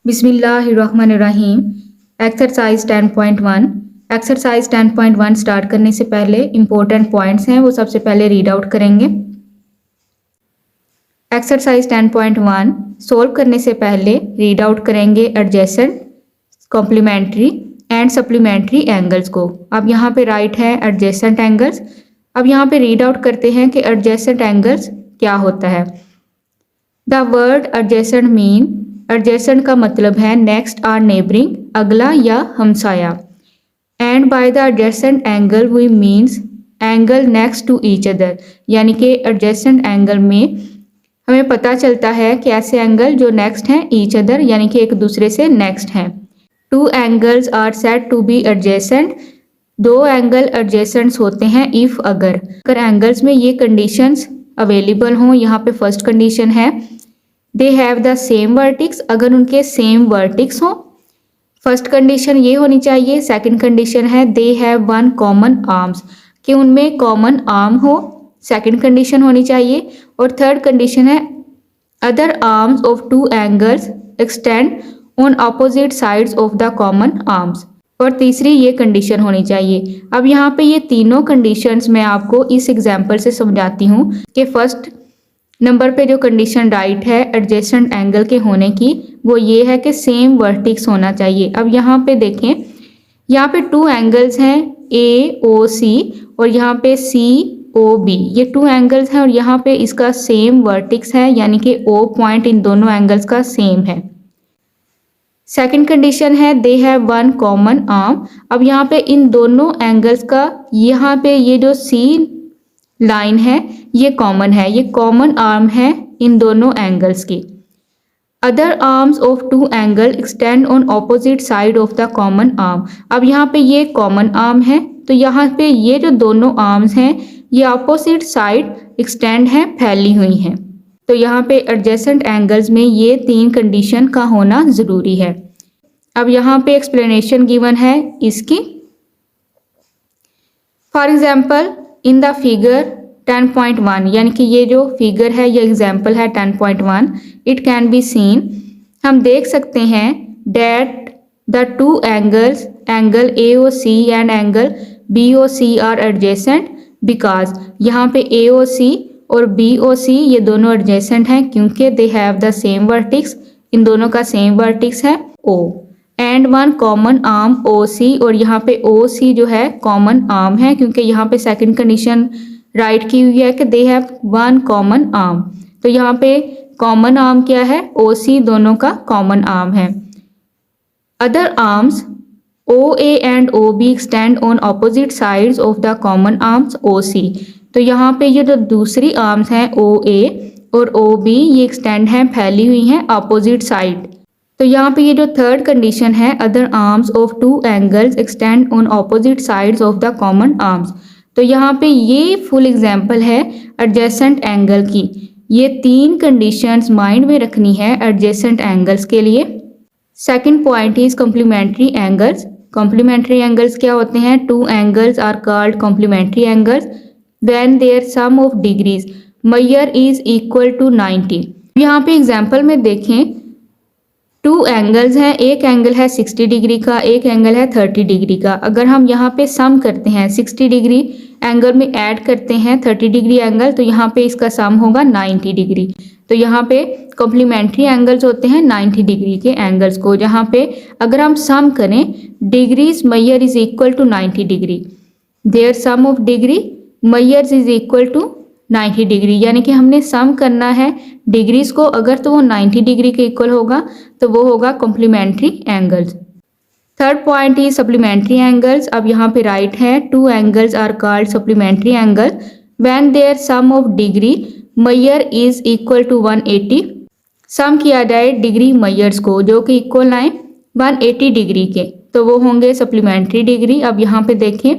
बिस्मिल्लाहिर्रहमानिर्रहीम। Exercise 10.1। Exercise 10.1 start करने से पहले इंपॉर्टेंट पॉइंट्स हैं वो सबसे पहले रीड आउट करेंगे। एक्सरसाइज 10.1 सोल्व करने से पहले रीड आउट करेंगे adjacent, complementary and supplementary angles को। अब यहाँ पे राइट है एडजेसेंट एंगल्स। अब यहाँ पे रीड आउट करते हैं कि एडजेसेंट एंगल्स क्या होता है। The word adjacent mean, adjacent का मतलब है नेक्स्ट और नेबरिंग, अगला या हमसाया। And by the adjacent angle we means angle next to each other, यानी कि एडजेसेंट एंगल में हमें पता चलता है कि ऐसे एंगल जो नेक्स्ट हैं ईच अदर, यानी कि एक दूसरे से नेक्स्ट हैं। Two angles are said to be adjacent, दो एंगल एडजेसेंट्स होते हैं इफ अगर एंगल्स में ये कंडीशंस अवेलेबल हों। यहाँ पे फर्स्ट कंडीशन है दे हैव द सेम वर्टिक्स, अगर उनके सेम वर्टिक्स हों। फर्स्ट कंडीशन ये होनी चाहिए। सेकंड कंडीशन है they have one common arms, कि उनमें कॉमन आर्म हो, सेकंड कंडीशन होनी चाहिए। और थर्ड कंडीशन है other arms of two angles extend on opposite sides of the common arms, और तीसरी ये कंडीशन होनी चाहिए। अब यहाँ पे ये तीनों कंडीशंस मैं आपको इस एग्जाम्पल से समझाती हूँ कि फर्स्ट नंबर पे जो कंडीशन राइट है एडजेसेंट एंगल के होने की, वो ये है कि सेम वर्टिक्स होना चाहिए। अब यहाँ पे देखें, यहाँ पे टू एंगल्स हैं ए ओ सी और यहाँ पे सी ओ बी, ये टू एंगल्स हैं और यहाँ पे इसका सेम वर्टिक्स है, यानी कि ओ पॉइंट इन दोनों एंगल्स का सेम है। सेकंड कंडीशन है they have one common arm. अब यहाँ पे इन दोनों एंगल्स का यहाँ पे ये जो सी लाइन है ये कॉमन है, ये कॉमन आर्म है इन दोनों एंगल्स की। Other arms of two angle extend on opposite side of the common arm. अब यहाँ पे ये कॉमन आर्म है, तो यहाँ पे ये जो दोनों आर्म्स हैं ये ऑपोजिट साइड एक्सटेंड हैं, फैली हुई हैं। तो यहाँ पे एडजेसेंट एंगल्स में ये तीन कंडीशन का होना ज़रूरी है। अब यहाँ पे एक्सप्लेनेशन गिवन है इसकी। For example in the figure 10.1, यानी कि ये जो फिगर है ये एग्जाम्पल है 10.1, इट कैन बी सीन, हम देख सकते हैं that the two angles, angle A O C and angle B O C are adjacent because, यहाँ पे ए ओ सी और बी ओ सी ये दोनों एडजेसेंट हैं क्योंकि they have the same vertex, इन दोनों का सेम वर्टिक्स है O. And one common arm O C, और यहाँ पे ओ सी जो है कॉमन आर्म है क्योंकि यहाँ पे सेकंड कंडीशन राइट की हुई है कि they have one common arm. तो यहाँ पे कॉमन आर्म क्या है, ओ सी दोनों का कॉमन आर्म है। Other arms O A and O B extend on opposite sides of the common arms O C. तो यहाँ पे ये जो दूसरी आर्म्स हैं ओ ए और ओ बी ये एक्सटेंड हैं, फैली हुई हैं ऑपोजिट साइड। तो यहाँ पे ये जो थर्ड कंडीशन है other arms of two angles extend on opposite sides of the common arms, तो यहाँ पे ये फुल एग्जाम्पल है एडजेसेंट एंगल की। ये तीन कंडीशंस माइंड में रखनी है एडजेसेंट एंगल्स के लिए। Second point is complementary angles. Complementary angles क्या होते हैं, two angles are called complementary angles when their sum of degrees measure is equal to 90। यहाँ पे एग्जाम्पल में देखें टू एंगल्स हैं, एक एंगल है 60 डिग्री का, एक एंगल है 30 डिग्री का। अगर हम यहाँ पे सम करते हैं 60 डिग्री एंगल में ऐड करते हैं 30 डिग्री एंगल, तो यहाँ पे इसका सम होगा 90 डिग्री। तो यहाँ पे कॉम्प्लीमेंट्री एंगल्स होते हैं 90 डिग्री के एंगल्स को, जहाँ पे अगर हम सम करें degrees measure is equal to 90 degree, their sum of degree measures is equal to 90 degree, यानी कि हमने सम करना है डिग्रीज को, अगर तो वो 90 डिग्री के इक्वल होगा तो वो होगा complementary angles. Third point is supplementary angles. अब यहाँ पे राइट है two angles are called supplementary angle when their sum of degree measure is equal to 180। Sum किया जाए डिग्री मेजर्स को जो कि इक्वल आए 180 डिग्री के, तो वो होंगे सप्लीमेंट्री डिग्री। अब यहाँ पे देखें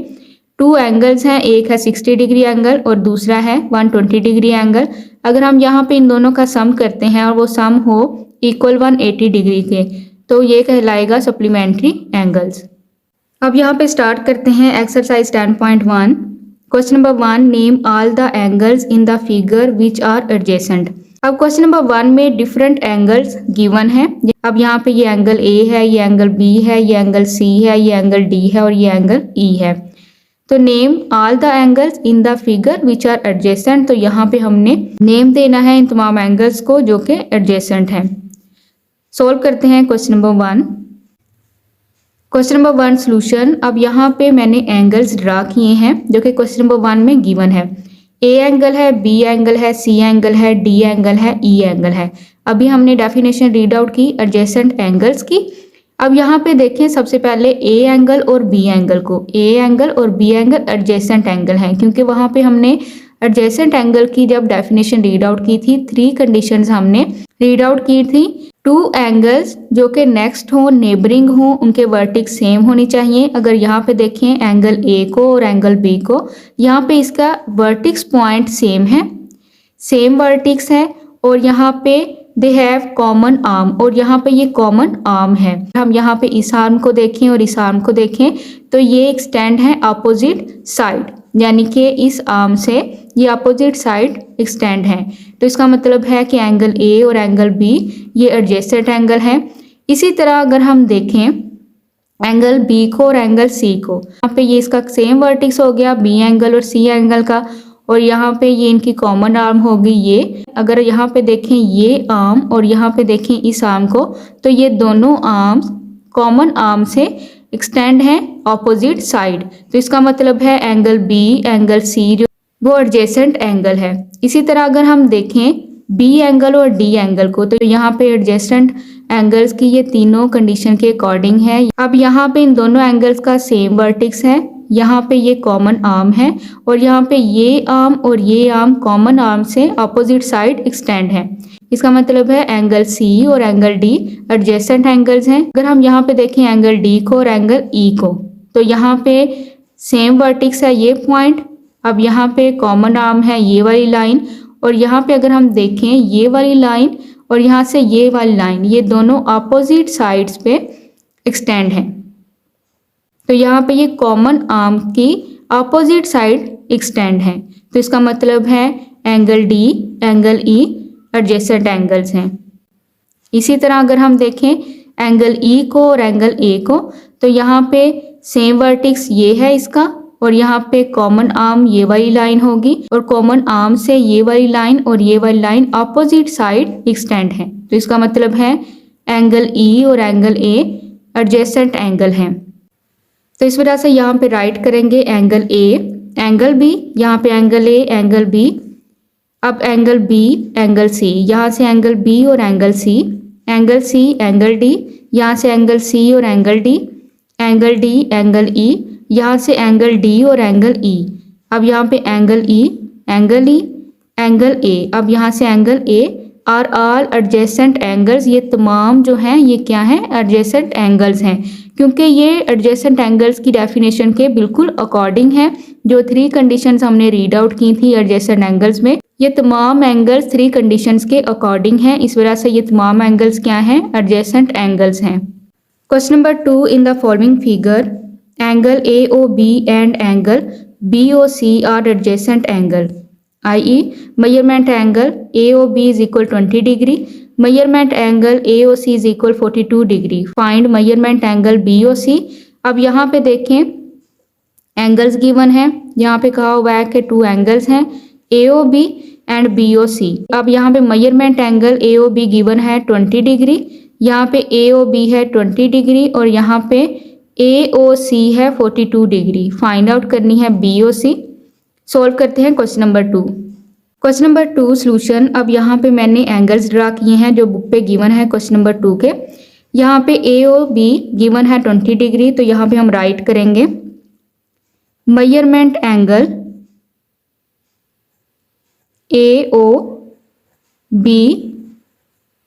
टू एंगल्स हैं, एक है 60 डिग्री एंगल और दूसरा है 120 डिग्री एंगल। अगर हम यहाँ पे इन दोनों का सम करते हैं और वो सम हो इक्वल 180 डिग्री के, तो ये कहलाएगा सप्लीमेंट्री एंगल्स। अब यहाँ पे स्टार्ट करते हैं exercise 10.1। Question number 1, name all the angles in the figure which are adjacent. अब क्वेश्चन नंबर 1 में डिफरेंट एंगल्स गिवन है। अब यहाँ पे ये एंगल ए है, ये एंगल बी है, ये एंगल सी है, ये एंगल डी है और ये एंगल ई है। तो name all the angles in the figure which are adjacent. तो यहाँ पे हमने नेम देना है इन तमाम एंगल्स को जो कि एडजेसेंट हैं। सोल्व करते हैं question number 1। Question number 1 solution. अब यहाँ पे मैंने एंगल्स ड्रा किए हैं जो कि क्वेश्चन नंबर 1 में गिवन है। ए एंगल है, बी एंगल है, सी एंगल है, डी एंगल है, ई एंगल है। अभी हमने डेफिनेशन रीड आउट की एडजेसेंट एंगल्स की। अब यहाँ पे देखें सबसे पहले ए एंगल और बी एंगल को। ए एंगल और बी एंगल एडजेसेंट एंगल हैं क्योंकि वहाँ पे हमने एडजेसेंट एंगल की जब डेफिनेशन रीड आउट की थी 3 कंडीशंस हमने रीड आउट की थी। 2 एंगल्स जो कि नेक्स्ट हो, नेबरिंग हो, उनके वर्टिक्स सेम होनी चाहिए। अगर यहाँ पे देखें एंगल ए को और एंगल बी को, यहाँ पे इसका वर्टिक्स पॉइंट सेम है, सेम वर्टिक्स है और यहाँ पे दे हैव कॉमन आर्म और यहाँ पे ये कॉमन आर्म है। हम यहाँ पे इस आर्म को देखें और इस आर्म को देखें तो ये एक्सटेंड है अपोजिट साइड, यानी कि इस आर्म से ये अपोजिट साइड एक्सटेंड है। तो इसका मतलब है कि एंगल ए और एंगल बी ये एडजेसेंट एंगल है। इसी तरह अगर हम देखें एंगल बी को और एंगल सी को, यहाँ पे ये इसका सेम वर्टिक्स हो गया बी एंगल और सी एंगल का, और यहाँ पे ये इनकी कॉमन आर्म होगी ये। अगर यहाँ पे देखें ये आर्म और यहाँ पे देखें इस आर्म को, तो ये दोनों आर्म्स कॉमन आर्म से एक्सटेंड हैं ऑपोजिट साइड। तो इसका मतलब है एंगल बी एंगल सी जो वो एडजेसेंट एंगल है। इसी तरह अगर हम देखें बी एंगल और डी एंगल को, तो यहाँ पे एडजेसेंट एंगल्स की ये तीनों कंडीशन के अकॉर्डिंग है। अब यहाँ पे इन दोनों एंगल्स का सेम वर्टिक्स है, यहाँ पे ये कॉमन आर्म है और यहाँ पे ये आर्म और ये आर्म कॉमन आर्म से अपोजिट साइड एक्सटेंड है। इसका मतलब है एंगल सी और एंगल डी एडजेसेंट एंगल्स हैं। अगर हम यहाँ पे देखें एंगल डी को और एंगल ई को, तो यहाँ पे सेम वर्टिक्स है ये पॉइंट। अब यहाँ पे कॉमन आर्म है ये वाली लाइन और यहाँ पे अगर हम देखें ये वाली लाइन और यहाँ से ये वाली लाइन, ये दोनों अपोजिट साइड्स पे एक्सटेंड हैं। तो यहाँ पे ये कॉमन आर्म की अपोजिट साइड एक्सटेंड है। तो इसका मतलब है angle D angle E adjacent angles हैं। इसी तरह अगर हम देखें एंगल ई को और एंगल ए को, तो यहाँ पे सेम वर्टिक्स ये है इसका और यहाँ पे कॉमन आर्म ये वाली लाइन होगी और कॉमन आर्म से ये वाली लाइन और ये वाली लाइन अपोजिट साइड एक्सटेंड है। तो इसका मतलब है एंगल ई और एंगल ए एडजेसेंट एंगल हैं। तो इस वजह से यहाँ पे राइट करेंगे एंगल ए एंगल बी, यहाँ पे एंगल ए एंगल बी। अब एंगल बी एंगल सी, यहाँ से एंगल बी और एंगल सी एंगल डी, यहाँ से एंगल सी और एंगल डी एंगल ई, यहाँ से एंगल डी और एंगल ई। अब यहाँ पे एंगल ई एंगल ए। अब यहाँ से angle A R all adjacent angles. ये तमाम जो हैं ये क्या हैं, एडजेसेंट एंगल्स हैं, क्योंकि ये एडजेसेंट एंगल्स की डेफिनेशन के बिल्कुल अकॉर्डिंग है। जो 3 कंडीशंस हमने रीड आउट की थी एडजेसेंट एंगल्स में, ये तमाम एंगल्स 3 कंडीशंस के अकॉर्डिंग हैं। इस वजह से ये तमाम एंगल्स क्या हैं, एडजेसेंट एंगल्स हैं। Question number 2 in the following figure angle A O B and angle B O C are adjacent angle, i.e. measurement angle AOB is equal 20 degree, measurement angle AOC is equal 42 degree. Find measurement angle BOC. अब यहाँ पे देखें angles given है, यहाँ पे कहा हुआ है कि 2 एंगल्स हैं AOB एंड BOC। अब यहाँ पे मेजरमेंट एंगल AOB गिवन है 20 डिग्री, यहाँ पे AOB है 20 डिग्री और यहाँ पे AOC है 42 डिग्री। फाइंड आउट करनी है BOC। सोल्व करते हैं question number 2। Question number 2 solution. अब यहाँ पे मैंने एंगल्स ड्रा किए हैं जो बुक पे गिवन है क्वेश्चन नंबर 2 के। यहाँ पे AOB गिवन है 20 डिग्री, तो यहाँ पे हम राइट करेंगे measurement angle AOB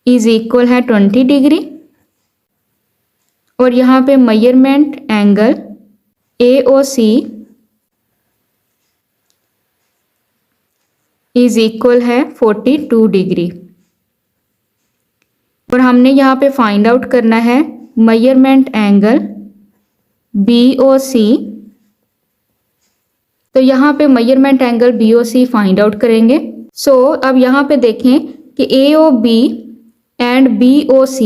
is equal है 20 डिग्री और यहाँ पे measurement angle AOC is equal है 42 डिग्री। और हमने यहाँ पे फाइंड आउट करना है मेजरमेंट एंगल BOC। तो यहाँ पे measurement angle BOC find out करेंगे। अब यहाँ पे देखें कि AOB एंड BOC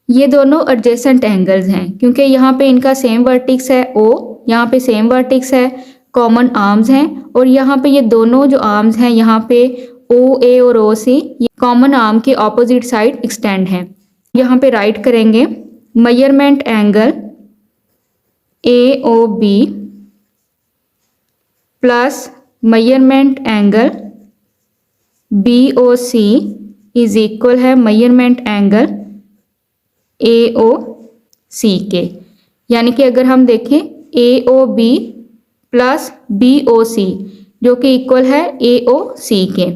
ये दोनों एडजेसेंट एंगल्स हैं, क्योंकि यहाँ पे इनका सेम वर्टिक्स है O, यहाँ पे सेम वर्टिक्स है, कॉमन आर्म्स हैं, और यहाँ पे ये दोनों जो आर्म्स हैं यहाँ पे OA और OC ये कॉमन आर्म के ऑपोजिट साइड एक्सटेंड हैं। यहाँ पे राइट करेंगे measurement angle AOB plus measurement angle BOC is equal है मेजरमेंट एंगल AOC के। यानी कि अगर हम देखें AOB प्लस BOC जो कि इक्वल है AOC के,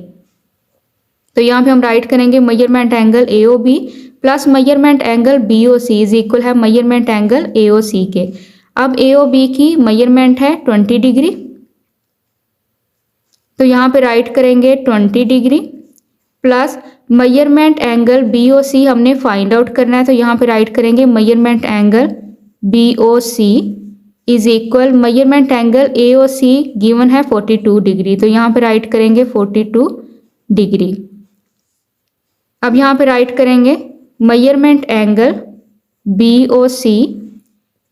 तो यहाँ पे हम राइट करेंगे measurement angle AOB plus measurement angle BOC is equal है मेजरमेंट एंगल AOC के। अब AOB की मेजरमेंट है 20 डिग्री, तो यहाँ पे राइट करेंगे 20 degree plus measurement angle BOC हमने फाइंड आउट करना है, तो यहाँ पे राइट करेंगे measurement angle BOC is equal measurement angle AOC given है 42 डिग्री, तो यहाँ पे राइट करेंगे 42 डिग्री। अब यहाँ पे राइट करेंगे measurement angle BOC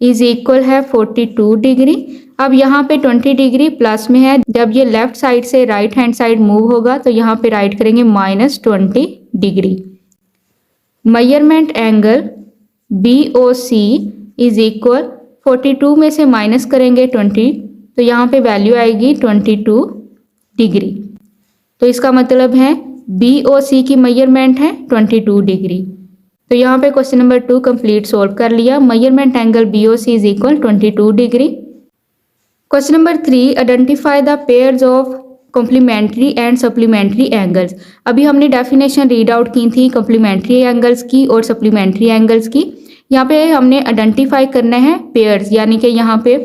is equal है 42 डिग्री। अब यहाँ पे 20 डिग्री प्लस में है, जब ये लेफ्ट साइड से राइट हैंड साइड मूव होगा तो यहाँ पे राइट करेंगे -20 degree. Measurement angle BOC is equal 42 में से माइनस करेंगे 20, तो यहाँ पे वैल्यू आएगी 22 डिग्री। तो इसका मतलब है BOC की मेजरमेंट है 22 डिग्री। तो यहाँ पे क्वेश्चन नंबर 2 कंप्लीट सोल्व कर लिया। Measurement angle BOC is equal 22 degree. Question number 3 identify the pairs of complementary and supplementary angles. अभी हमने डेफिनेशन रीड आउट की थी कॉम्प्लीमेंट्री एंगल्स की और सप्लीमेंट्री एंगल्स की। यहाँ पे हमने आइडेंटिफाई करना है पेयर्स, यानी कि यहाँ पे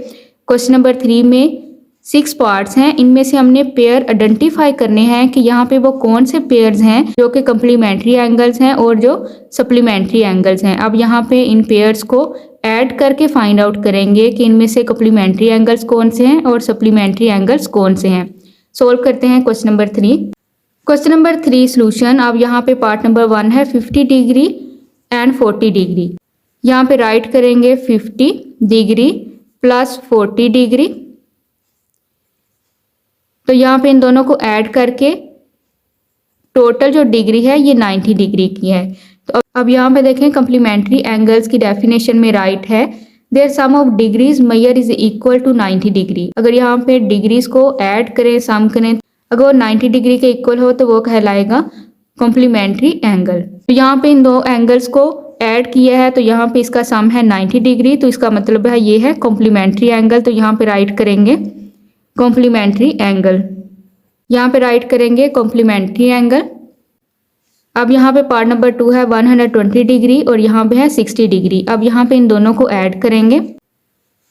क्वेश्चन नंबर 3 में 6 पार्ट्स हैं, इनमें से हमने पेयर आइडेंटिफाई करने हैं कि यहाँ पे वो कौन से पेयर्स हैं जो कि कॉम्प्लीमेंट्री एंगल्स हैं और जो सप्लीमेंट्री एंगल्स हैं। अब यहाँ पे इन पेयर्स को ऐड करके फाइंड आउट करेंगे कि इनमें से कॉम्प्लीमेंट्री एंगल्स कौन से हैं और सप्लीमेंट्री एंगल्स कौन से हैं। सोल्व करते हैं question number 3। Question number 3 solution. अब यहाँ पे पार्ट नंबर 1 है 50 डिग्री एंड 40 डिग्री। यहाँ पे राइट करेंगे 50 डिग्री प्लस 40 डिग्री, तो यहाँ पे इन दोनों को ऐड करके टोटल जो डिग्री है ये 90 डिग्री की है। तो अब यहाँ पे देखें कॉम्प्लीमेंट्री एंगल्स की डेफिनेशन में राइट है their sum of degrees measure is equal to 90 degree. अगर यहाँ पे डिग्रीज को ऐड करें सम करें, अगर वो 90 डिग्री के इक्वल हो तो वो कहलाएगा कॉम्प्लीमेंट्री एंगल। तो यहाँ पे इन दो एंगल्स को ऐड किया है, तो यहाँ पे इसका सम है 90 डिग्री, तो इसका मतलब है ये है कॉम्प्लीमेंट्री एंगल। तो यहाँ पे राइट करेंगे कॉम्प्लीमेंट्री एंगल, यहाँ पे राइट करेंगे कॉम्प्लीमेंट्री एंगल। अब यहाँ पे पार्ट नंबर 2 है 120 डिग्री और यहाँ पे है 60 डिग्री। अब यहाँ पे इन दोनों को ऐड करेंगे,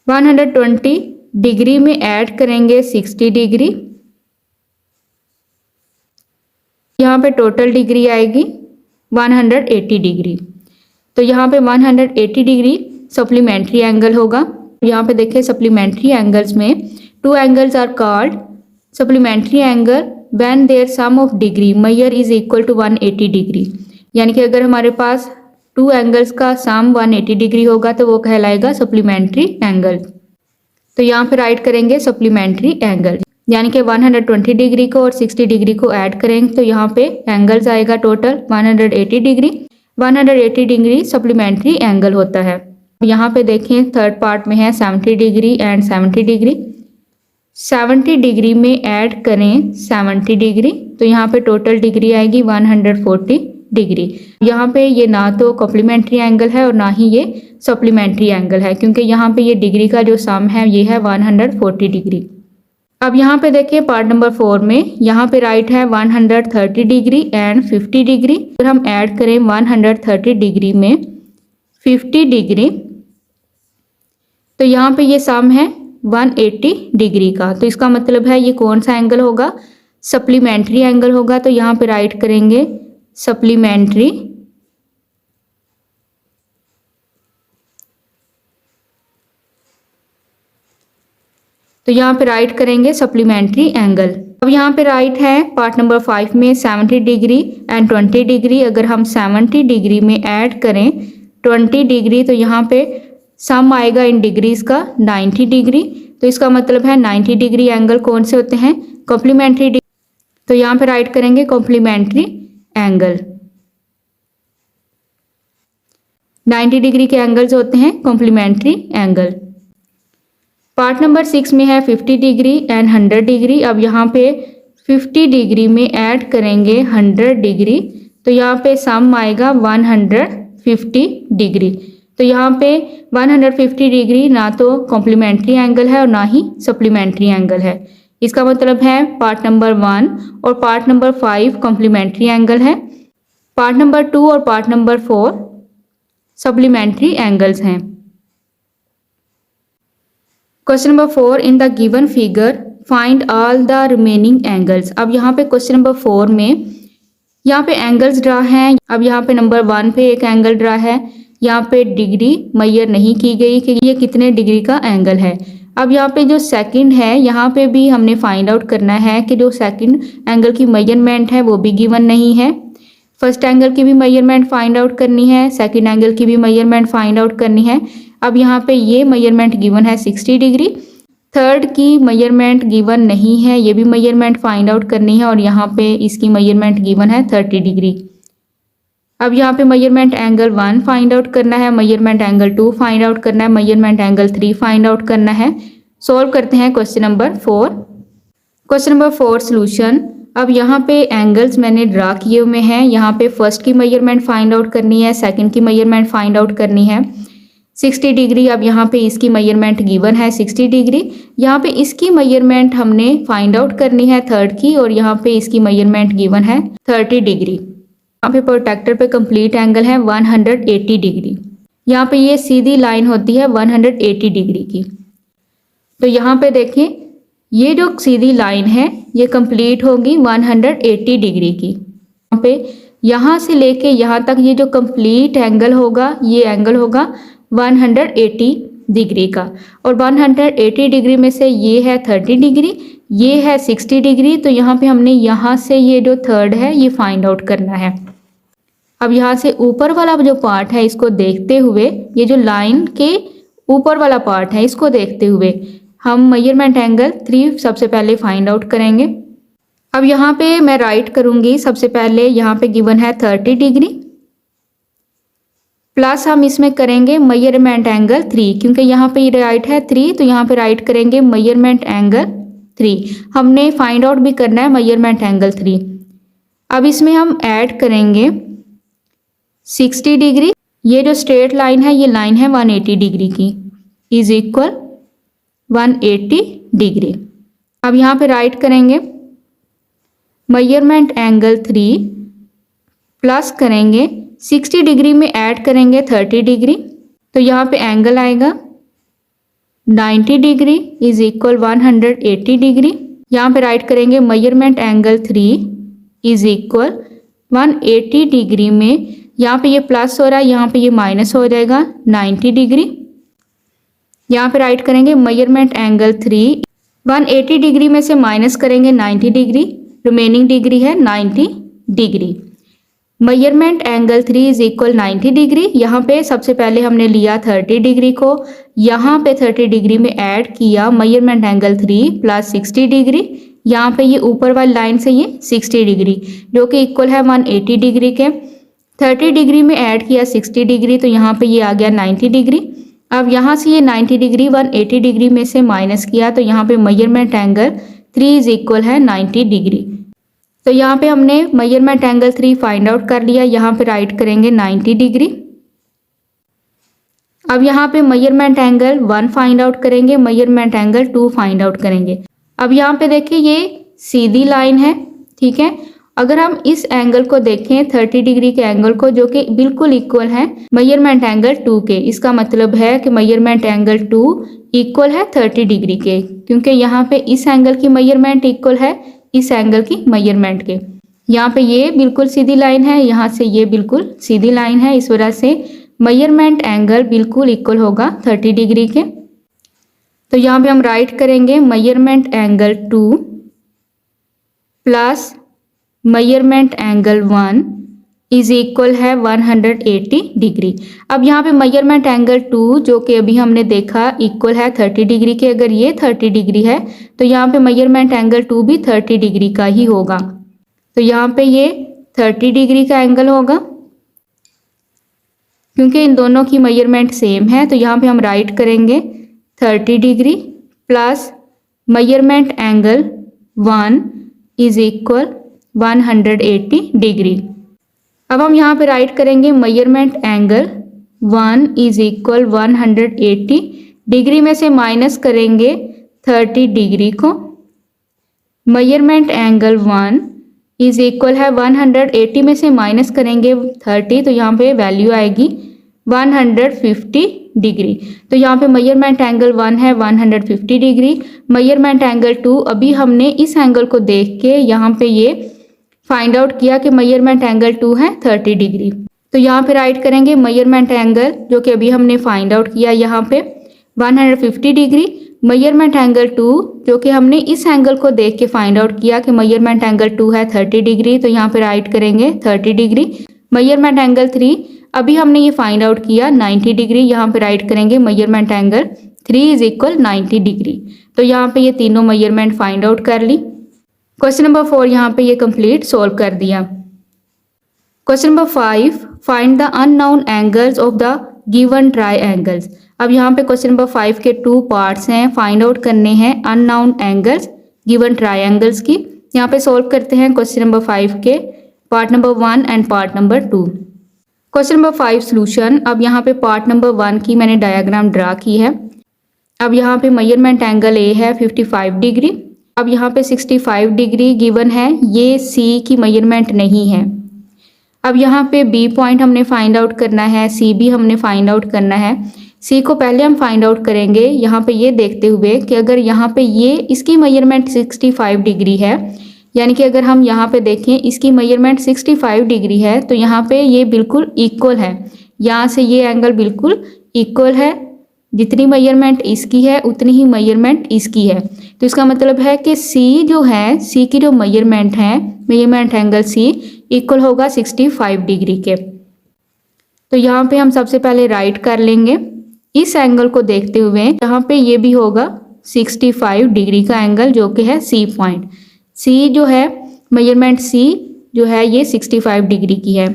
120 डिग्री में ऐड करेंगे 60 डिग्री, यहाँ पे टोटल डिग्री आएगी 180 डिग्री। तो यहाँ पे 180 डिग्री सप्लीमेंट्री एंगल होगा। यहाँ पे देखिए सप्लीमेंट्री एंगल्स में 2 angles are called supplementary angle when their sum of degree measure is equal to 180 degree. यानी कि अगर हमारे पास 2 एंगल्स का सम 180 डिग्री होगा तो वो कहलाएगा सप्लीमेंट्री एंगल। तो यहाँ पे राइट करेंगे सप्लीमेंट्री एंगल, यानी कि 120 डिग्री को और 60 डिग्री को ऐड करेंगे तो यहाँ पे एंगल्स आएगा total 180 degree. 180 degree supplementary angle होता है। यहाँ पे देखें थर्ड पार्ट में है 70 डिग्री एंड 70 डिग्री। 70 डिग्री में ऐड करें 70 डिग्री, तो यहाँ पे टोटल डिग्री आएगी 140 डिग्री। यहाँ पे ये ना तो कॉम्प्लीमेंट्री एंगल है और ना ही ये सप्लीमेंट्री एंगल है, क्योंकि यहाँ पे ये डिग्री का जो सम है ये है 140 डिग्री। अब यहाँ पे देखिए पार्ट नंबर 4 में यहाँ पे राइट है 130 डिग्री एंड 50 डिग्री। अगर हम ऐड करें 130 डिग्री में 50 डिग्री, तो यहाँ पे ये सम है 180 डिग्री का। तो इसका मतलब है ये कौन सा एंगल होगा, सप्लीमेंट्री एंगल होगा। तो यहाँ पे राइट करेंगे सप्लीमेंट्री, तो यहाँ पे राइट करेंगे सप्लीमेंट्री एंगल। अब यहाँ पे राइट है पार्ट नंबर 5 में 70 डिग्री एंड 20 डिग्री। अगर हम 70 डिग्री में ऐड करें 20 डिग्री तो यहाँ पे सम आएगा इन डिग्रीज का 90 डिग्री। तो इसका मतलब है 90 डिग्री एंगल कौन से होते हैं? Complementary degree. तो यहाँ पे राइट करेंगे कॉम्प्लीमेंट्री एंगल। 90 डिग्री के एंगल्स होते हैं कॉम्प्लीमेंट्री एंगल। पार्ट नंबर 6 में है 50 डिग्री एंड 100 डिग्री। अब यहाँ पे 50 डिग्री में ऐड करेंगे 100 डिग्री तो यहाँ पे सम आएगा 150 डिग्री। तो यहाँ पे 150 डिग्री ना तो कॉम्प्लीमेंट्री एंगल है और ना ही सप्लीमेंट्री एंगल है। इसका मतलब है पार्ट नंबर 1 और पार्ट नंबर 5 कॉम्प्लीमेंट्री एंगल है, पार्ट नंबर 2 और पार्ट नंबर 4 सप्लीमेंट्री एंगल्स हैं। Question number 4 in the given figure find all the remaining angles. अब यहाँ पे क्वेश्चन नंबर 4 में यहाँ पे एंगल्स ड्रा हैं। अब यहाँ पे नंबर 1 पे एक एंगल ड्रा है, यहाँ पे डिग्री मेजर नहीं की गई कि ये कितने डिग्री का एंगल है। अब यहाँ पे जो सेकंड है यहाँ पे भी हमने फाइंड आउट करना है कि जो सेकंड एंगल की मेजरमेंट है वो भी गिवन नहीं है। फर्स्ट एंगल की भी मेजरमेंट फाइंड आउट करनी है, सेकंड एंगल की भी मेजरमेंट फाइंड आउट करनी है। अब यहाँ पे ये मेजरमेंट गिवन है 60 डिग्री, थर्ड की मेजरमेंट गिवन नहीं है, ये भी मेजरमेंट फाइंड आउट करनी है और यहाँ पे इसकी मेजरमेंट गिवन है 30 डिग्री। अब यहाँ पे मेजरमेंट एंगल 1 फाइंड आउट करना है, मेजरमेंट एंगल 2 फाइंड आउट करना है, मेजरमेंट एंगल 3 फाइंड आउट करना है। सॉल्व करते हैं question number 4। Question number 4 solution. अब यहाँ पे एंगल्स मैंने ड्रा किए हुए हैं, यहाँ पे फर्स्ट की मेजरमेंट फाइंड आउट करनी है, सेकंड की मेजरमेंट फाइंड आउट करनी है 60 डिग्री। अब यहाँ पे इसकी मेजरमेंट गिवन है 60 डिग्री, यहाँ पे इसकी मेजरमेंट हमने फाइंड आउट करनी है थर्ड की और यहाँ पे इसकी मेजरमेंट गिवन है 30 डिग्री। यहाँ पे प्रोटेक्टर पे कंप्लीट एंगल है 180 डिग्री। यहाँ पे ये सीधी लाइन होती है 180 डिग्री की। तो यहाँ पे देखिए ये जो सीधी लाइन है ये कंप्लीट होगी 180 डिग्री की। यहाँ पे यहाँ से लेके यहाँ तक ये जो कंप्लीट एंगल होगा ये एंगल होगा 180 डिग्री का और 180 डिग्री में से ये है 30 डिग्री, ये है 60 डिग्री। तो यहाँ पे हमने यहाँ से ये जो थर्ड है ये फाइंड आउट करना है। अब यहाँ से ऊपर वाला जो पार्ट है इसको देखते हुए, ये जो लाइन के ऊपर वाला पार्ट है इसको देखते हुए हम मेजरमेंट एंगल 3 सबसे पहले फाइंड आउट करेंगे। अब यहाँ पे मैं राइट करूँगी, सबसे पहले यहाँ पे गिवन है 30 डिग्री प्लस हम इसमें करेंगे मेजरमेंट एंगल 3, क्योंकि यहाँ पे राइट है 3 तो यहाँ पे राइट करेंगे मेजरमेंट एंगल 3। हमने फाइंड आउट भी करना है मेजरमेंट एंगल 3। अब इसमें हम ऐड करेंगे 60 डिग्री, ये जो स्ट्रेट लाइन है ये लाइन है 180 डिग्री की, इज इक्वल 180 डिग्री। अब यहाँ पे राइट करेंगे मेजरमेंट एंगल 3 प्लस करेंगे 60 डिग्री में ऐड करेंगे 30 डिग्री, तो यहाँ पे एंगल आएगा 90 डिग्री इज इक्वल 180 डिग्री। यहाँ पे राइट करेंगे measurement angle 3 is equal 180 degree में, यहाँ पे ये प्लस हो रहा है यहाँ पे ये माइनस हो जाएगा 90 डिग्री। यहाँ पे राइट करेंगे मेजरमेंट एंगल 3, 180 डिग्री में से माइनस करेंगे 90 डिग्री, रिमेनिंग डिग्री है 90 degree. Measurement angle 3 is equal 90 degree. यहाँ पे सबसे पहले हमने लिया 30 डिग्री को, यहाँ पे 30 डिग्री में ऐड किया मेजरमेंट एंगल 3 प्लस 60 डिग्री, यहाँ पे ये ऊपर वाली लाइन से ये 60 डिग्री जो कि इक्वल है 180 डिग्री के। 30 डिग्री में ऐड किया 60 डिग्री तो यहाँ पे ये आ गया 90 डिग्री। अब यहाँ से ये 90 डिग्री 180 डिग्री में से माइनस किया तो यहाँ पे मेजरमेंट एंगल 3 इज इक्वल है 90 डिग्री। तो यहाँ पे हमने मेजरमेंट एंगल 3 फाइंड आउट कर लिया, यहाँ पे राइट करेंगे 90 डिग्री। अब यहाँ पे मेजरमेंट एंगल 1 फाइंड आउट करेंगे, मेजरमेंट एंगल 2 फाइंड आउट करेंगे। अब यहाँ पे देखिए ये सीधी लाइन है, ठीक है। अगर हम इस एंगल को देखें 30 डिग्री के एंगल को जो कि बिल्कुल इक्वल है मेजरमेंट एंगल 2 के, इसका मतलब है कि मेजरमेंट एंगल 2 इक्वल है 30 डिग्री के, क्योंकि यहाँ पे इस एंगल की मेजरमेंट इक्वल है इस एंगल की मेजरमेंट के। यहाँ पे ये बिल्कुल सीधी लाइन है, यहाँ से ये बिल्कुल सीधी लाइन है, इस वजह से मेजरमेंट एंगल बिल्कुल इक्वल होगा 30 डिग्री के। तो यहाँ पे हम राइट करेंगे measurement angle 2 plus measurement angle 1 is equal है 180 डिग्री। अब यहाँ पे मेजरमेंट एंगल 2 जो कि अभी हमने देखा इक्वल है 30 डिग्री के। अगर ये 30 डिग्री है तो यहाँ पे मेजरमेंट एंगल 2 भी 30 डिग्री का ही होगा। तो यहाँ पे ये 30 डिग्री का एंगल होगा क्योंकि इन दोनों की मेजरमेंट सेम है। तो यहाँ पे हम राइट करेंगे 30 degree plus measurement angle 1 is equal 180 degree. अब हम यहाँ पे राइट करेंगे measurement angle 1 is equal 180 degree में से माइनस करेंगे 30 डिग्री को। मेजरमेंट एंगल 1 इज इक्वल है 180 में से माइनस करेंगे 30 तो यहाँ पे वैल्यू आएगी 150 डिग्री। तो यहाँ पे मेजरमेंट एंगल 1 है 150 डिग्री। मेजरमेंट एंगल 2 अभी हमने इस एंगल को देख के यहाँ पे ये फाइंड आउट किया कि मेजरमेंट एंगल 2 है 30 डिग्री। तो यहाँ पे राइट करेंगे मेजरमेंट एंगल जो कि अभी हमने फाइंड आउट किया यहाँ पे 150 डिग्री। मेजरमेंट एंगल 2 जो कि हमने इस एंगल को देख के फाइंड आउट किया कि मेजरमेंट एंगल 2 है 30 डिग्री। तो यहाँ पे राइट करेंगे 30 डिग्री। मेजरमेंट एंगल 3 अभी हमने ये फाइंड आउट किया 90 डिग्री। यहाँ पे राइट करेंगे measurement angle 3 is equal 90 degree. तो यहाँ पे ये तीनों मेजरमेंट फाइंड आउट कर ली। क्वेश्चन नंबर 4 यहाँ पे ये कंप्लीट सोल्व कर दिया। Question number 5 find the unknown angles of the given triangles. अब यहाँ पे क्वेश्चन नंबर 5 के 2 पार्ट्स हैं, फाइंड आउट करने हैं अननोन एंगल्स गिवन ट्रायंगल्स की। यहाँ पे सोल्व करते हैं क्वेश्चन नंबर 5 के part number 1 and part number 2। Question number 5 solution. अब यहाँ पे पार्ट नंबर 1 की मैंने डायग्राम ड्रा की है। अब यहाँ पे मेजरमेंट एंगल ए है 55 डिग्री। अब यहाँ पे 65 डिग्री गिवन है, ये सी की मेजरमेंट नहीं है। अब यहाँ पे बी पॉइंट हमने फाइंड आउट करना है, सी भी हमने फाइंड आउट करना है। सी को पहले हम फाइंड आउट करेंगे यहाँ पे ये देखते हुए कि अगर यहाँ पे ये इसकी मेजरमेंट 65 डिग्री है, यानी कि अगर हम यहाँ पे देखें इसकी मेजरमेंट 65 डिग्री है तो यहाँ पे ये बिल्कुल इक्वल है। यहाँ से ये एंगल बिल्कुल इक्वल है, जितनी मेजरमेंट इसकी है उतनी ही मेजरमेंट इसकी है। तो इसका मतलब है कि सी जो है, सी की जो मेजरमेंट है, मेजरमेंट एंगल सी इक्वल होगा 65 डिग्री के। तो यहाँ पे हम सबसे पहले राइट कर लेंगे इस एंगल को देखते हुए। यहाँ पे ये भी होगा 65 डिग्री का एंगल जो कि है सी पॉइंट। सी जो है मेजरमेंट सी जो है ये 65 डिग्री की है,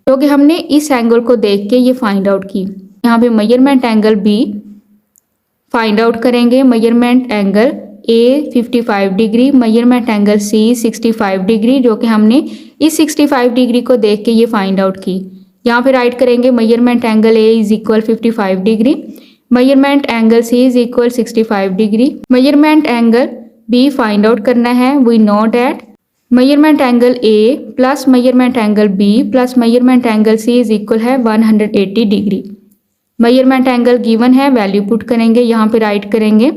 जो कि हमने इस एंगल को देख के ये फाइंड आउट की। यहाँ पे measurement angle B find out करेंगे। Measurement angle A 55 degree, measurement angle C 65 degree, जो कि हमने इस 65 डिग्री को देख के ये फाइंड आउट की। यहाँ पे राइट करेंगे measurement angle A is equal 55 degree, measurement angle C is equal 65 degree. Measurement angle B find out करना है। We know that measurement angle A plus measurement angle B plus measurement angle C is equal है 180 degree. Measurement angle given है, value put करेंगे। यहाँ पे right करेंगे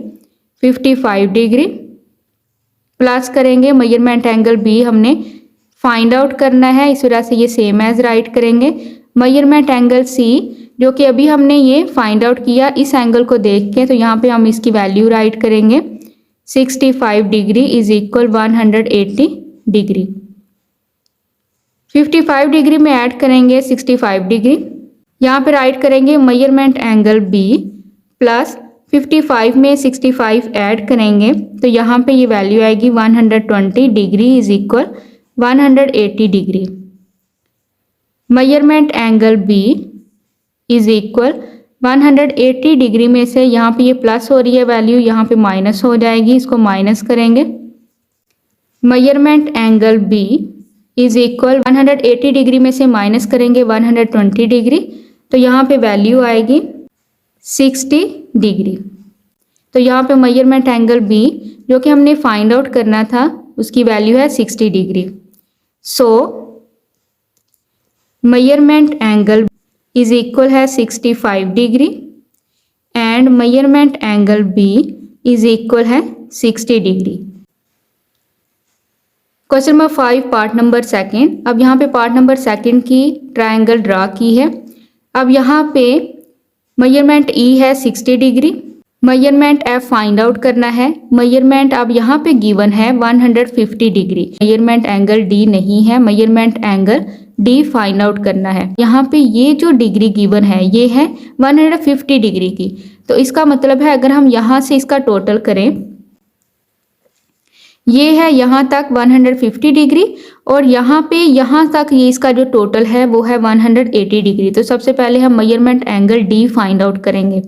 55 degree plus करेंगे measurement angle B हमने फाइंड आउट करना है, इस वजह से ये सेम एज राइट करेंगे। मेजरमेंट एंगल सी जो कि अभी हमने ये फाइंड आउट किया इस एंगल को देख के, तो यहाँ पे हम इसकी वैल्यू राइट करेंगे 65 degree is equal 180 degree. 55 degree में ऐड करेंगे 65 डिग्री। यहाँ पे राइट करेंगे मेजरमेंट एंगल बी प्लस 55 में 65 ऐड करेंगे तो यहाँ पे ये वैल्यू आएगी 120 degree is equal 180 degree. Measurement angle B is equal 180 degree में से यहाँ पे ये प्लस हो रही है वैल्यू, यहाँ पे माइनस हो जाएगी, इसको माइनस करेंगे। Measurement angle B is equal 180 degree में से माइनस करेंगे 120 डिग्री, तो यहाँ पे वैल्यू आएगी 60 डिग्री। तो यहाँ पे मेजरमेंट एंगल बी जो कि हमने फाइंड आउट करना था उसकी वैल्यू है 60 degree. So measurement angle is equal है 65 degree and measurement angle B is equal है 60 degree. Question number 5 part number 2। अब यहाँ पे पार्ट नंबर 2 की ट्रायंगल ड्रा की है। अब यहाँ पे मेजरमेंट ई है 60 degree measurement F find out करना है। मेजरमेंट अब यहाँ पे गिवन है 150 डिग्री, मेजरमेंट एंगल डी नहीं है, measurement angle D find out करना है। यहाँ पे ये जो डिग्री गिवन है ये है 150 डिग्री की, तो इसका मतलब है अगर हम यहाँ से इसका टोटल करें, ये है यहाँ तक 150 डिग्री और यहाँ पे यहाँ तक ये इसका जो टोटल है वो है 180 डिग्री। तो सबसे पहले हम measurement angle D find out करेंगे।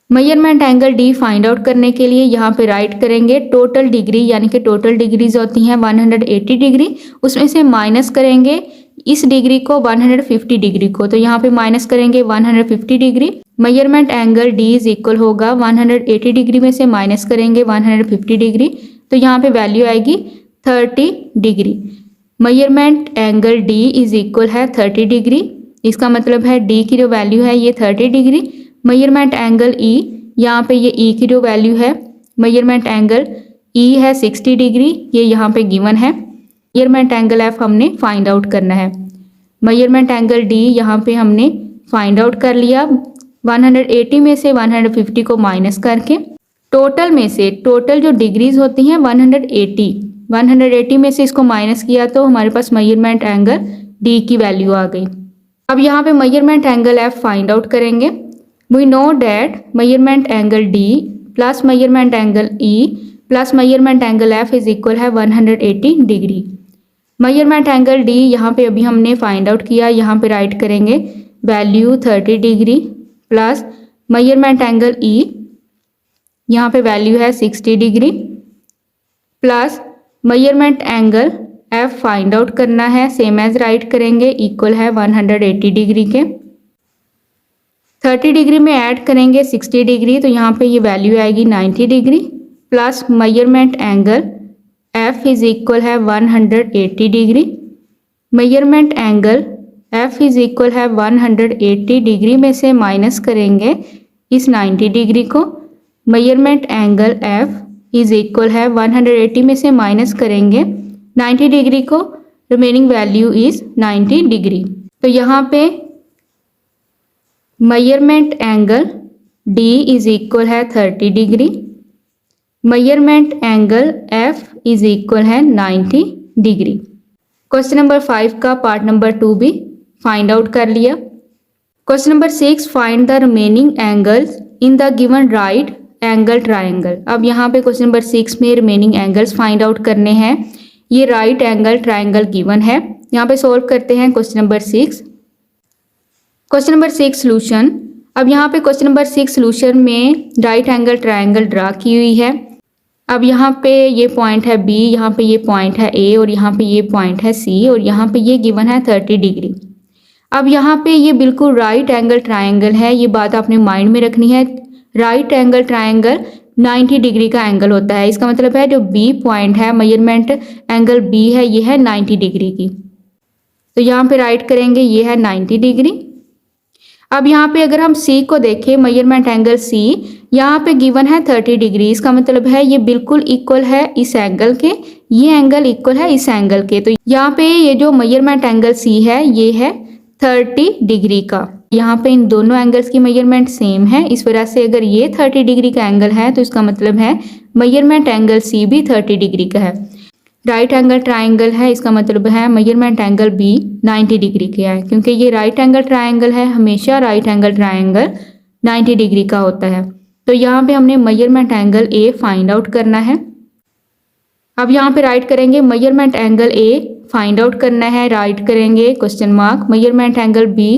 Measurement angle D find out करने के लिए यहाँ पे राइट करेंगे टोटल डिग्री, यानी कि टोटल डिग्रीज होती हैं 180 डिग्री, उसमें से माइनस करेंगे इस डिग्री को 150 डिग्री को, तो यहाँ पे माइनस करेंगे 150 degree. Measurement angle D is equal होगा 180 डिग्री में से माइनस करेंगे 150 डिग्री, तो यहाँ पे वैल्यू आएगी 30 degree. Measurement angle D is equal है 30 डिग्री, इसका मतलब है डी की जो वैल्यू है ये 30 डिग्री। मेजरमेंट एंगल ई, यहाँ पे ये ई की जो वैल्यू है, मेजरमेंट एंगल ई है 60 डिग्री, ये यहाँ पे गिवन है। मेजरमेंट एंगल एफ हमने फाइंड आउट करना है। मेजरमेंट एंगल डी यहाँ पे हमने फाइंड आउट कर लिया, 180 में से 150 को माइनस करके टोटल में से, टोटल जो डिग्रीज होती हैं 180 में से इसको माइनस किया तो हमारे पास मेजरमेंट एंगल डी की वैल्यू आ गई। अब यहाँ पे measurement angle F find out करेंगे। We know that measurement angle D plus measurement angle E plus measurement angle F is equal है 180 डिग्री। measurement angle D यहाँ पे अभी हमने फाइंड आउट किया, यहाँ पे राइट करेंगे value 30 degree plus measurement angle E, यहाँ पे वैल्यू है 60 degree plus measurement angle F find out करना है, सेम एज राइट करेंगे इक्वल है 180 डिग्री के। 30 डिग्री में ऐड करेंगे 60 डिग्री, तो यहाँ पे ये वैल्यू आएगी 90 degree plus measurement angle F is equal है 180 degree. Measurement angle F is equal है 180 डिग्री में से माइनस करेंगे इस 90 डिग्री को। Measurement angle F is equal है 180 में से माइनस करेंगे 90 डिग्री को, रिमेनिंग वैल्यू इज 90 डिग्री। तो यहाँ पे measurement angle D is equal है 30 degree, measurement angle F is equal है 90 डिग्री। क्वेश्चन नंबर 5 का पार्ट नंबर 2 भी फाइंड आउट कर लिया। Question number 6, find the remaining angles in the given right angle triangle. अब यहाँ पे क्वेश्चन नंबर 6 में रिमेनिंग एंगल्स फाइंड आउट करने हैं। ये राइट एंगल ट्राइंगल गिवन है, यहाँ पे सोल्व करते हैं question number 6। Question number 6 solution. अब यहाँ पे क्वेश्चन नंबर 6 सोल्यूशन में राइट एंगल ट्राइंगल ड्रा की हुई है। अब यहाँ पे ये पॉइंट है बी, यहाँ पे ये पॉइंट है ए और यहाँ पे ये पॉइंट है सी और यहाँ पे ये गिवन है 30 डिग्री। अब यहाँ पे ये बिल्कुल राइट एंगल ट्राइंगल है, ये बात आपने माइंड में रखनी है। राइट एंगल ट्राइंगल 90 डिग्री का एंगल होता है, इसका मतलब है जो बी पॉइंट है, मेजरमेंट एंगल बी है, ये है 90 डिग्री की। तो यहाँ पे राइट करेंगे ये है 90 डिग्री। अब यहाँ पे अगर हम C को देखें, मेजरमेंट एंगल C यहाँ पे गिवन है 30 डिग्री, इसका मतलब है ये बिल्कुल इक्वल है इस एंगल के, ये एंगल इक्वल है इस एंगल के। तो यहाँ पे ये जो मेजरमेंट एंगल C है ये है 30 डिग्री का। यहाँ पे इन दोनों एंगल्स की मेजरमेंट सेम है, इस वजह से अगर ये 30 डिग्री का एंगल है तो इसका मतलब है मेजरमेंट एंगल C भी 30 डिग्री का है। राइट एंगल ट्राइंगल है, इसका मतलब है मेजरमेंट एंगल बी 90 डिग्री का है, क्योंकि ये राइट एंगल ट्राइंगल है, हमेशा राइट एंगल ट्राइंगल 90 डिग्री का होता है। तो यहाँ पे हमने measurement angle A find out करना है। अब यहाँ पे राइट करेंगे measurement angle A find out करना है, राइट करेंगे question mark, measurement angle B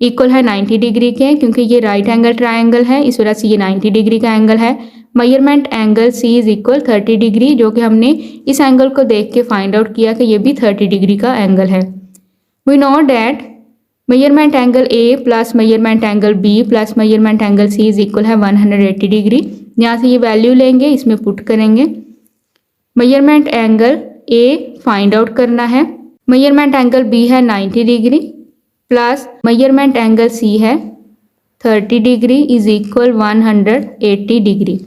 equal है 90 डिग्री के, क्योंकि ये राइट एंगल ट्राइंगल है, इस वजह से ये 90 डिग्री का एंगल है। Measurement angle C is equal 30 degree, जो कि हमने इस एंगल को देख के फाइंड आउट किया कि ये भी 30 डिग्री का एंगल है। We know that measurement angle A plus measurement angle B plus measurement angle C is equal है 180 डिग्री। यहाँ से ये वैल्यू लेंगे, इसमें पुट करेंगे। Measurement angle A find out करना है, मेजरमेंट एंगल बी है 90 degree plus measurement angle C है 30 डिग्री इज इक्वल 180 डिग्री।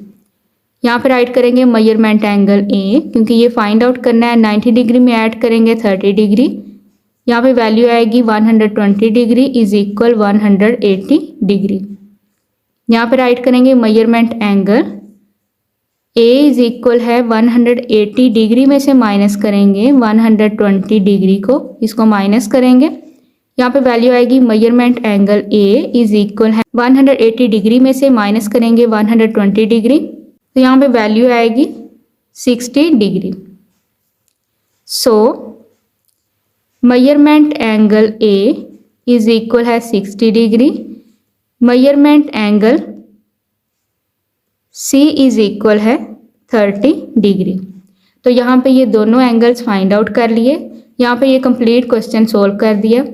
यहाँ पे राइट करेंगे मेजरमेंट एंगल ए, क्योंकि ये फाइंड आउट करना है, 90 डिग्री में ऐड करेंगे 30 डिग्री, यहाँ पे वैल्यू आएगी 120 डिग्री इज इक्वल 180 डिग्री। यहाँ पे राइट करेंगे measurement angle A is equal है 180 डिग्री में से माइनस करेंगे 120 डिग्री को, इसको माइनस करेंगे। यहाँ पे वैल्यू आएगी measurement angle A is equal है 180 डिग्री में से माइनस करेंगे 120 डिग्री, तो यहाँ पे वैल्यू आएगी 60 degree. So measurement angle A is equal है 60 degree, measurement angle C is equal है 30 डिग्री। तो यहाँ पे ये दोनों एंगल्स फाइंड आउट कर लिए। यहाँ पे ये कंप्लीट क्वेश्चन सोल्व कर दिया।